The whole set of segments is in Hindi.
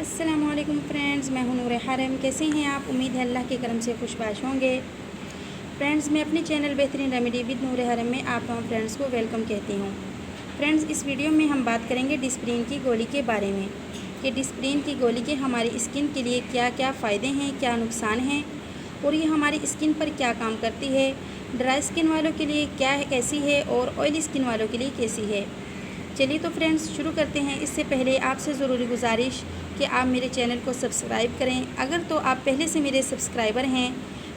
अस्सलामुअलैकुम फ्रेंड्स, मैं हूं नूर हरम। कैसे हैं आप? उम्मीद है अल्लाह के करम से खुशबाश होंगे। फ्रेंड्स, मैं अपने चैनल बेहतरीन रेमेडी विद नूर हरम में आप तमाम फ्रेंड्स को वेलकम कहती हूं। फ्रेंड्स, इस वीडियो में हम बात करेंगे डिस्प्रिन की गोली के बारे में कि डिस्प्रिन की गोली के हमारी स्किन के लिए क्या क्या फ़ायदे हैं, क्या नुकसान हैं और ये हमारी स्किन पर क्या काम करती है। ड्राई स्किन वालों के लिए क्या है, कैसी है, और ऑयली स्किन वालों के लिए कैसी है। चलिए तो फ्रेंड्स शुरू करते हैं। इससे पहले आपसे ज़रूरी गुजारिश कि आप मेरे चैनल को सब्सक्राइब करें। अगर तो आप पहले से मेरे सब्सक्राइबर हैं,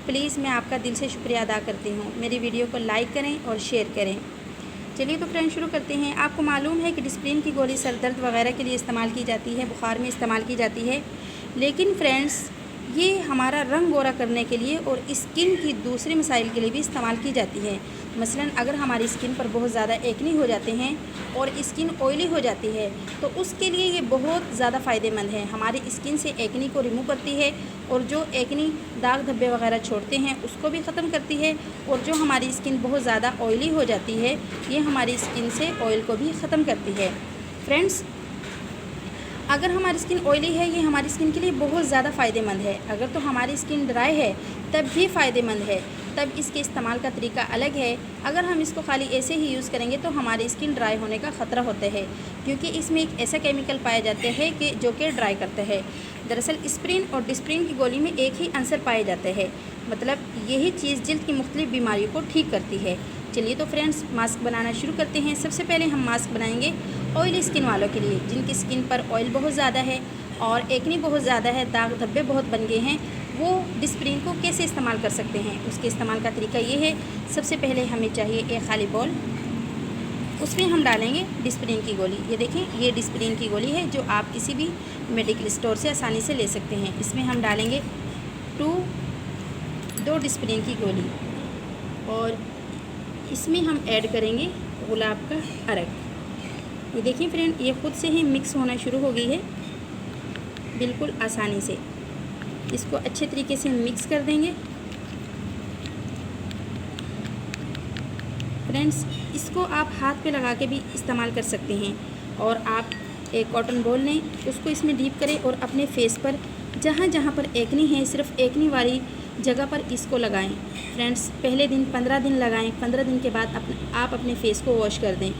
प्लीज़ मैं आपका दिल से शुक्रिया अदा करती हूँ। मेरी वीडियो को लाइक करें और शेयर करें। चलिए तो फ्रेंड्स शुरू करते हैं। आपको मालूम है कि डिस्प्रिन की गोली सर दर्द वगैरह के लिए इस्तेमाल की जाती है, बुखार में इस्तेमाल की जाती है, लेकिन फ्रेंड्स ये हमारा रंग गोरा करने के लिए और स्किन की दूसरे मसाइल के लिए भी इस्तेमाल की जाती है। मसलन अगर हमारी स्किन पर बहुत ज़्यादा एक्नी हो जाते हैं और स्किन ऑयली हो जाती है तो उसके लिए ये बहुत ज़्यादा फ़ायदेमंद है। हमारी स्किन से एक्नी को रिमूव करती है और जो एक्नी दाग धब्बे वगैरह छोड़ते हैं उसको भी ख़त्म करती है, और जो हमारी स्किन बहुत ज़्यादा ऑयली हो जाती है ये हमारी स्किन से ऑयल को भी ख़त्म करती है। फ्रेंड्स, अगर हमारी स्किन ऑयली है ये हमारी स्किन के लिए बहुत ज़्यादा फ़ायदेमंद है। अगर तो हमारी स्किन ड्राई है तब भी फ़ायदेमंद है, तब इसके इस्तेमाल का तरीका अलग है। अगर हम इसको खाली ऐसे ही यूज़ करेंगे तो हमारी स्किन ड्राई होने का ख़तरा होता है, क्योंकि इसमें एक ऐसा केमिकल पाया जाता है कि जो कि ड्राई करता है। दरअसल स्प्रिन और डिस्प्रिन की गोली में एक ही आंसर पाए जाते हैं, मतलब यही चीज़ जिल्द की मुख्तलिफ बीमारियों को ठीक करती है। चलिए तो फ्रेंड्स मास्क बनाना शुरू करते हैं। सबसे पहले हम मास्क बनाएंगे ऑयली स्किन वालों के लिए, जिनकी स्किन पर ऑयल बहुत ज़्यादा है और एक्नी बहुत ज़्यादा है, दाग धब्बे बहुत बन गए हैं। वो डिस्प्रिन को कैसे इस्तेमाल कर सकते हैं, उसके इस्तेमाल का तरीका ये है। सबसे पहले हमें चाहिए एक खाली बॉल, उसमें हम डालेंगे डिस्प्रिन की गोली। ये देखें, ये डिस्प्रिन की गोली है जो आप किसी भी मेडिकल स्टोर से आसानी से ले सकते हैं। इसमें हम डालेंगे दो डिस्प्रिन की गोली और इसमें हम ऐड करेंगे गुलाब का अरक। ये देखिए फ्रेंड, ये ख़ुद से ही मिक्स होना शुरू हो गई है बिल्कुल आसानी से। इसको अच्छे तरीके से मिक्स कर देंगे। फ्रेंड्स, इसको आप हाथ पे लगा के भी इस्तेमाल कर सकते हैं, और आप एक कॉटन बॉल लें, उसको इसमें डीप करें और अपने फेस पर जहाँ जहाँ पर एक्नी है सिर्फ एक्नी वाली जगह पर इसको लगाएं। फ्रेंड्स, पहले दिन 15 दिन लगाएं, 15 दिन के बाद आप अपने फेस को वॉश कर दें।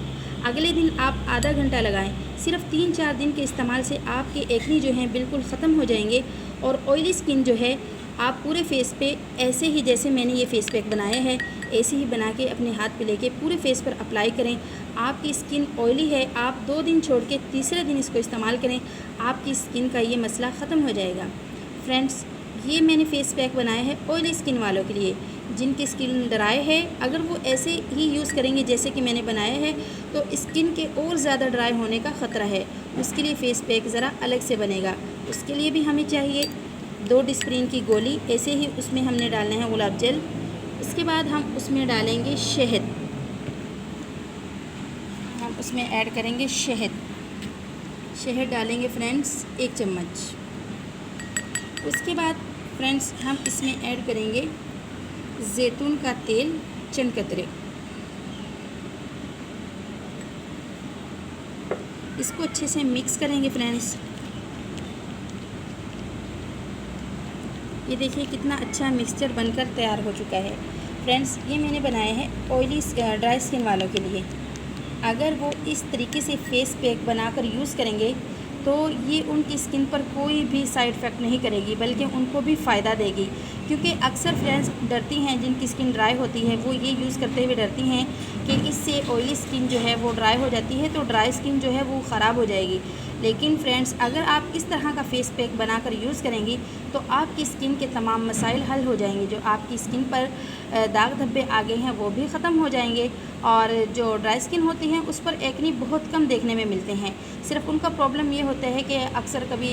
अगले दिन आप आधा घंटा लगाएं। सिर्फ 3-4 दिन के इस्तेमाल से आपके एक्नी जो हैं बिल्कुल ख़त्म हो जाएंगे, और ऑयली स्किन जो है आप पूरे फेस पे ऐसे ही जैसे मैंने ये फेस पैक बनाया है ऐसे ही बना के अपने हाथ पे लेके पूरे फेस पर अप्लाई करें। आपकी स्किन ऑयली है, आप 2 दिन छोड़ के तीसरे दिन इसको इस्तेमाल करें, आपकी स्किन का ये मसला ख़त्म हो जाएगा। फ्रेंड्स, ये मैंने फेस पैक बनाया है ऑयली स्किन वालों के लिए। जिनकी स्किन ड्राई है, अगर वो ऐसे ही यूज़ करेंगे जैसे कि मैंने बनाया है तो स्किन के और ज़्यादा ड्राई होने का ख़तरा है। उसके लिए फ़ेस पैक ज़रा अलग से बनेगा। उसके लिए भी हमें चाहिए 2 डिस्प्रिन की गोली, ऐसे ही उसमें हमने डालना है गुलाब जल। उसके बाद हम उसमें डालेंगे शहद, हम उसमें ऐड करेंगे शहद डालेंगे फ्रेंड्स 1 चम्मच। उसके बाद फ्रेंड्स हम इसमें ऐड करेंगे जैतून का तेल चंद कतरे। इसको अच्छे से मिक्स करेंगे फ्रेंड्स। ये देखिए कितना अच्छा मिक्सचर बनकर तैयार हो चुका है। फ्रेंड्स, ये मैंने बनाया है ऑयली ड्राई स्किन वालों के लिए। अगर वो इस तरीके से फेस पैक बनाकर यूज़ करेंगे तो ये उनकी स्किन पर कोई भी साइड इफ़ेक्ट नहीं करेगी, बल्कि उनको भी फ़ायदा देगी। क्योंकि अक्सर फ्रेंड्स डरती हैं, जिनकी स्किन ड्राई होती है वो ये यूज़ करते हुए डरती हैं कि इससे ऑयली स्किन जो है वो ड्राई हो जाती है, तो ड्राई स्किन जो है वो ख़राब हो जाएगी। लेकिन फ्रेंड्स, अगर आप इस तरह का फेस पैक बनाकर यूज़ करेंगी तो आपकी स्किन के तमाम मसाइल हल हो जाएंगे। जो आपकी स्किन पर दाग धब्बे आ गए हैं वो भी ख़त्म हो जाएंगे, और जो ड्राई स्किन होती हैं उस पर एक्नी बहुत कम देखने में मिलते हैं। सिर्फ उनका प्रॉब्लम ये होता है कि अक्सर कभी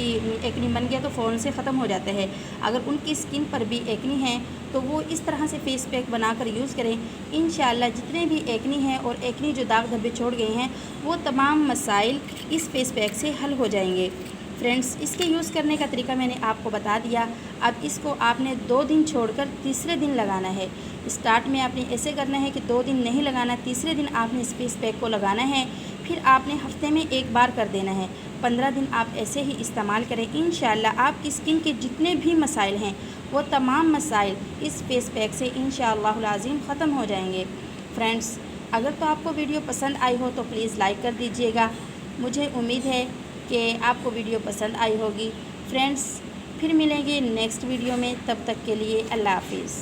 एक्नी बन गया तो फ़ौरन से ख़त्म हो जाता है। अगर उनकी स्किन पर भी एक्नी है तो वो इस तरह से फेस पैक बनाकर यूज़ करें। इंशाल्लाह जितने भी एक्नी हैं और एक्नी जो दाग धब्बे छोड़ गए हैं वो तमाम मसाइल इस फेस पैक से हल हो जाएंगे। फ्रेंड्स, इसके यूज़ करने का तरीका मैंने आपको बता दिया। अब इसको आपने 2 दिन छोड़कर तीसरे दिन लगाना है। स्टार्ट में आपने ऐसे करना है कि 2 दिन नहीं लगाना, तीसरे दिन आपने इस फेस पैक को लगाना है। फिर आपने हफ्ते में 1 बार कर देना है। 15 दिन आप ऐसे ही इस्तेमाल करें। इंशाअल्लाह आपकी स्किन के जितने भी मसाइल हैं वो तमाम मसाइल इस फेस पैक से इंशाअल्लाहुल अज़ीम ख़त्म हो जाएंगे। फ्रेंड्स, अगर तो आपको वीडियो पसंद आई हो तो प्लीज़ लाइक कर दीजिएगा। मुझे उम्मीद है कि आपको वीडियो पसंद आई होगी। फ्रेंड्स, फिर मिलेंगे नेक्स्ट वीडियो में, तब तक के लिए अल्लाह हाफिज़।